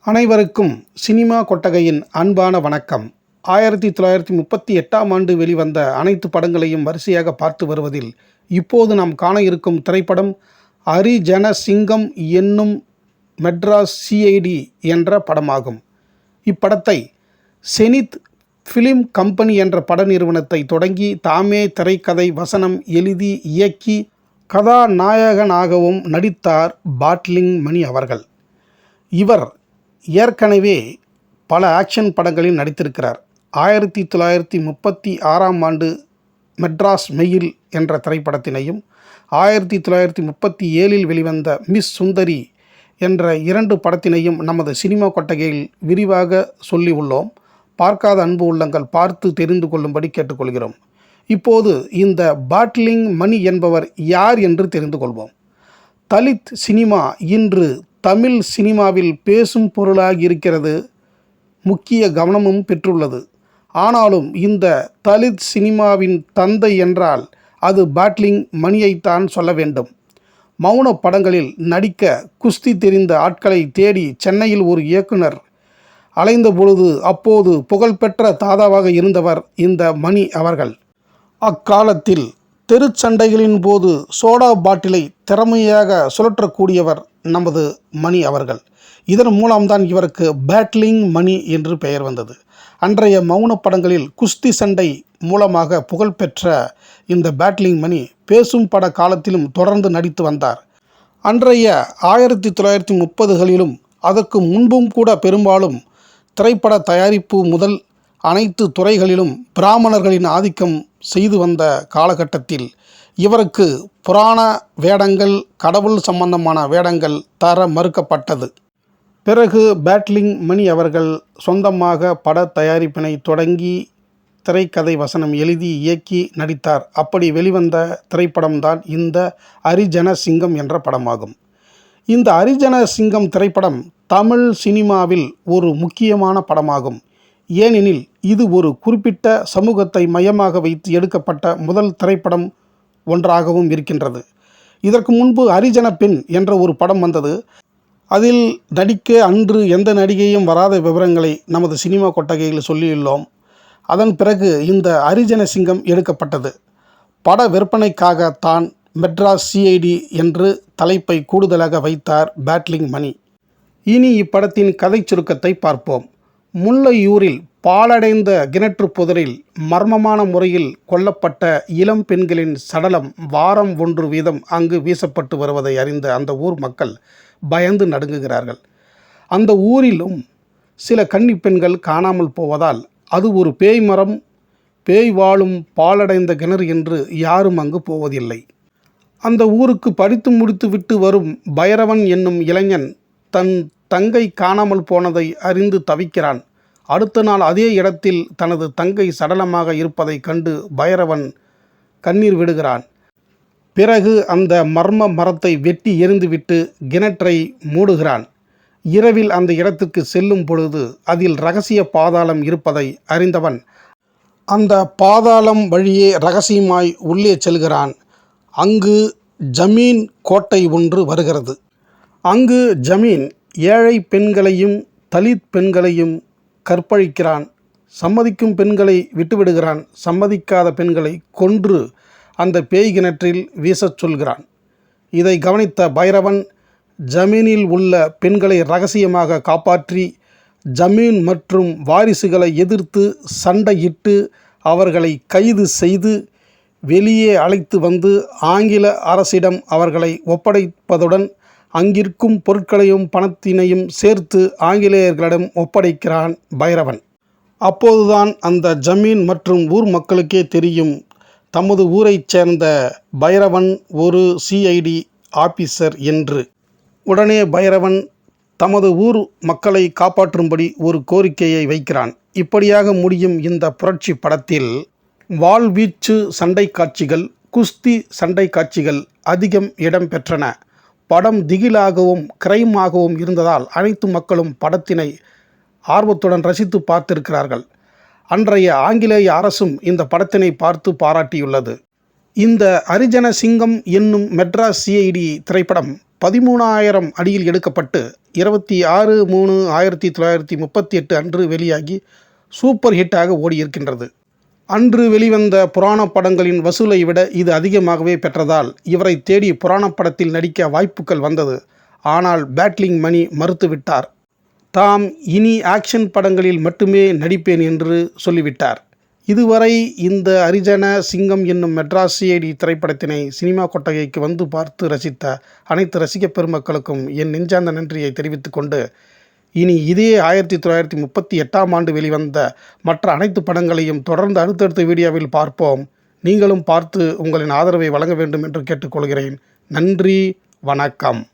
அனைவருக்கும் சினிமா கொட்டகையின் அன்பான வணக்கம். 1938ஆம் ஆண்டு வெளிவந்த அனைத்து படங்களையும் வரிசையாக பார்த்து வருவதில் இப்போது நாம் காண இருக்கும் திரைப்படம் ஹரிஜன சிங்கம் என்னும் மெட்ராஸ் சிஐடி என்ற படமாகும். இப்படத்தை செனித் ஃபிலிம் கம்பெனி என்ற பட நிறுவனத்தை தொடங்கி தாமே திரைக்கதை வசனம் எழுதி இயக்கி கதாநாயகனாகவும் நடித்தார் பாட்லிங் மணி அவர்கள். இவர் ஏற்கனவே பல ஆக்ஷன் படங்களில் நடித்திருக்கிறார். 1936ஆம் ஆண்டு மெட்ராஸ் மெயில் என்ற திரைப்படத்தினையும் 1937இல் வெளிவந்த மிஸ் சுந்தரி என்ற 2 படத்தினையும் நமது சினிமா கொட்டகையில் விரிவாக சொல்லி உள்ளோம். பார்க்காத அன்பு உள்ளங்கள் பார்த்து தெரிந்து கொள்ளும்படி கேட்டுக்கொள்கிறோம். இப்போது இந்த பாட்லிங் மணி என்பவர் யார் என்று தெரிந்து கொள்வோம். தலித் சினிமா இன்று தமிழ் சினிமாவில் பேசும் பொருளாகி இருக்கிறது, முக்கிய கவனமும் பெற்றுள்ளது. ஆனாலும் இந்த தலித் சினிமாவின் தந்தை என்றால் அது பாட்லிங் மணியைத்தான் சொல்ல வேண்டும். மௌன படங்களில் நடிக்க குஸ்தி தெரிந்த ஆட்களை தேடி சென்னையில் ஒரு இயக்குனர் அலைந்த பொழுது அப்போது புகழ்பெற்ற தாதாவாக இருந்தவர் இந்த மணி அவர்கள். அக்காலத்தில் தெருச்சண்டைகளின் போது சோடா பாட்டிலை திறமையாக சுழற்றக்கூடியவர் நமது மணி அவர்கள். இதன் மூலம்தான் இவருக்கு பாட்லிங் மணி என்று பெயர் வந்தது. அன்றைய மௌன படங்களில் குஸ்தி சண்டை மூலமாக புகழ்பெற்ற இந்த பாட்லிங் மணி பேசும் பட காலத்திலும் தொடர்ந்து நடித்து வந்தார். அன்றைய 1930களிலும் அதற்கு முன்பும் கூட பெரும்பாலும் திரைப்பட தயாரிப்பு முதல் அனைத்து துறைகளிலும் பிராமணர்களின் ஆதிக்கம் செய்து வந்த காலகட்டத்தில் இவருக்கு புராண வேடங்கள், கடவுள் சம்பந்தமான வேடங்கள் தர மறுக்கப்பட்டது. பிறகு பாட்லிங் மணி அவர்கள் சொந்தமாக பட தயாரிப்பினை தொடங்கி திரைக்கதை வசனம் எழுதி இயக்கி நடித்தார். அப்படி வெளிவந்த திரைப்படம்தான் இந்த ஹரிஜன சிங்கம் என்ற படமாகும். இந்த ஹரிஜன சிங்கம் திரைப்படம் தமிழ் சினிமாவில் ஒரு முக்கியமான படமாகும். ஏனெனில் இது ஒரு குறிப்பிட்ட சமூகத்தை மையமாக வைத்து எடுக்கப்பட்ட முதல் திரைப்படம் ஒன்றாகவும் இருக்கின்றது. இதற்கு முன்பு ஹரிஜன பெண் என்ற ஒரு படம் வந்தது. அதில் நடிக்க அன்று எந்த நடிகையும் வராத விவரங்களை நமது சினிமா கொட்டகையில் சொல்லியுள்ளோம். அதன் பிறகு இந்த ஹரிஜன சிங்கம் எடுக்கப்பட்டது. பட விற்பனைக்காக தான் மெட்ராஸ் சிஐடி என்று தலைப்பை கூடுதலாக வைத்தார் பாட்லிங் மணி. இனி இப்படத்தின் கதை சுருக்கத்தை பார்ப்போம். முல்லையூரில் பாழடைந்த கிணற்று புதரில் மர்மமான முறையில் கொல்லப்பட்ட இளம் பெண்களின் சடலம் வாரம் 1 வீதம் அங்கு வீசப்பட்டு வருவதை அறிந்த அந்த ஊர் மக்கள் பயந்து நடுங்குகிறார்கள். அந்த ஊரிலும் சில கன்னி பெண்கள் காணாமல் போவதால் அது ஒரு பேய் மரம், பேய் வாழும் பாழடைந்த கிணறு என்று யாரும் அங்கு போவதில்லை. அந்த ஊருக்கு படித்து முடித்து விட்டு வரும் பைரவன் என்னும் இளைஞன் தன் தங்கை காணாமல் போனதை அறிந்து தவிக்கிறான். அடுத்த நாள் அதே இடத்தில் தனது தங்கை சடலமாக இருப்பதை கண்டு பைரவன் கண்ணீர் விடுகிறான். பிறகு அந்த மர்ம மரத்தை வெட்டி எறிந்துவிட்டு கிணற்றை மூடுகிறான். இரவில் அந்த இடத்துக்கு செல்லும் பொழுது அதில் இரகசிய பாதாளம் இருப்பதை அறிந்தவன் அந்த பாதாளம் வழியே இரகசியமாய் உள்ளே செல்கிறான். அங்கு ஜமீன் கோட்டை ஒன்று வருகிறது. அங்கு ஜமீன் ஏழை பெண்களையும் தலித் பெண்களையும் கற்பழிக்கிறான். சம்மதிக்கும் பெண்களை விட்டுவிடுகிறான். சம்மதிக்காத பெண்களை கொன்று அந்த பேய் கிணற்றில் வீசச் சொல்கிறான். இதை கவனித்த பைரவன் ஜமீனில் உள்ள பெண்களை இரகசியமாக காப்பாற்றி ஜமீன் மற்றும் வாரிசுகளை எதிர்த்து சண்டையிட்டு அவர்களை கைது செய்து வெளியே அழைத்து வந்து ஆங்கில அரசிடம் அவர்களை ஒப்படைப்பதுடன் அங்கிருக்கும் பொருட்களையும் பணத்தினையும் சேர்த்து ஆங்கிலேயர்களிடம் ஒப்படைக்கிறான் பைரவன். அப்போதுதான் அந்த ஜமீன் மற்றும் ஊர் மக்களுக்கே தெரியும் தமது ஊரைச் சேர்ந்த பைரவன் ஒரு சிஐடி ஆபீசர் என்று. உடனே பைரவன் தமது ஊர் மக்களை காப்பாற்றும்படி ஒரு கோரிக்கையை வைக்கிறான். இப்படியாக முடியும் இந்த புரட்சி படத்தில் வாள்வீச்சு சண்டை காட்சிகள், குஸ்தி சண்டை காட்சிகள் அதிகம் இடம் பெற்றன. படம் திகிலாகவும் கிரைமாகவும் இருந்ததால் அனைத்து மக்களும் படத்தினை ஆர்வத்துடன் ரசித்து பார்த்திருக்கிறார்கள். அன்றைய ஆங்கிலேய அரசும் இந்த படத்தினை பார்த்து பாராட்டியுள்ளது. இந்த ஹரிஜன சிங்கம் என்னும் மெட்ராஸ் சிஐடி திரைப்படம் 13,000 அடியில் எடுக்கப்பட்டு 26/3/1938 அன்று வெளியாகி சூப்பர் ஹிட்டாக ஓடியிருக்கின்றது. அன்று வெளிவந்த புராண படங்களின் வசூலை விட இது அதிகமாகவே பெற்றதால் இவரை தேடி புராண படத்தில் நடிக்க வாய்ப்புகள் வந்தது. ஆனால் பேட்லிங் மணி மறுத்துவிட்டார். தாம் இனி ஆக்ஷன் படங்களில் மட்டுமே நடிப்பேன் என்று சொல்லிவிட்டார். இதுவரை இந்த ஹரிஜன சிங்கம் என்னும் மெட்ராஸ் சிஐடி திரைப்படத்தினை சினிமா கொட்டகைக்கு வந்து பார்த்து ரசித்த அனைத்து ரசிகப் பெருமக்களுக்கும் என் நெஞ்சார்ந்த நன்றியை தெரிவித்துக் கொண்டு, இனி இதே 1938ஆம் ஆண்டு வெளிவந்த மற்ற அனைத்து படங்களையும் தொடர்ந்து அடுத்தடுத்த வீடியோவில் பார்ப்போம். நீங்களும் பார்த்து உங்களின் ஆதரவை வழங்க வேண்டும் என்று கேட்டுக்கொள்கிறேன். நன்றி, வணக்கம்.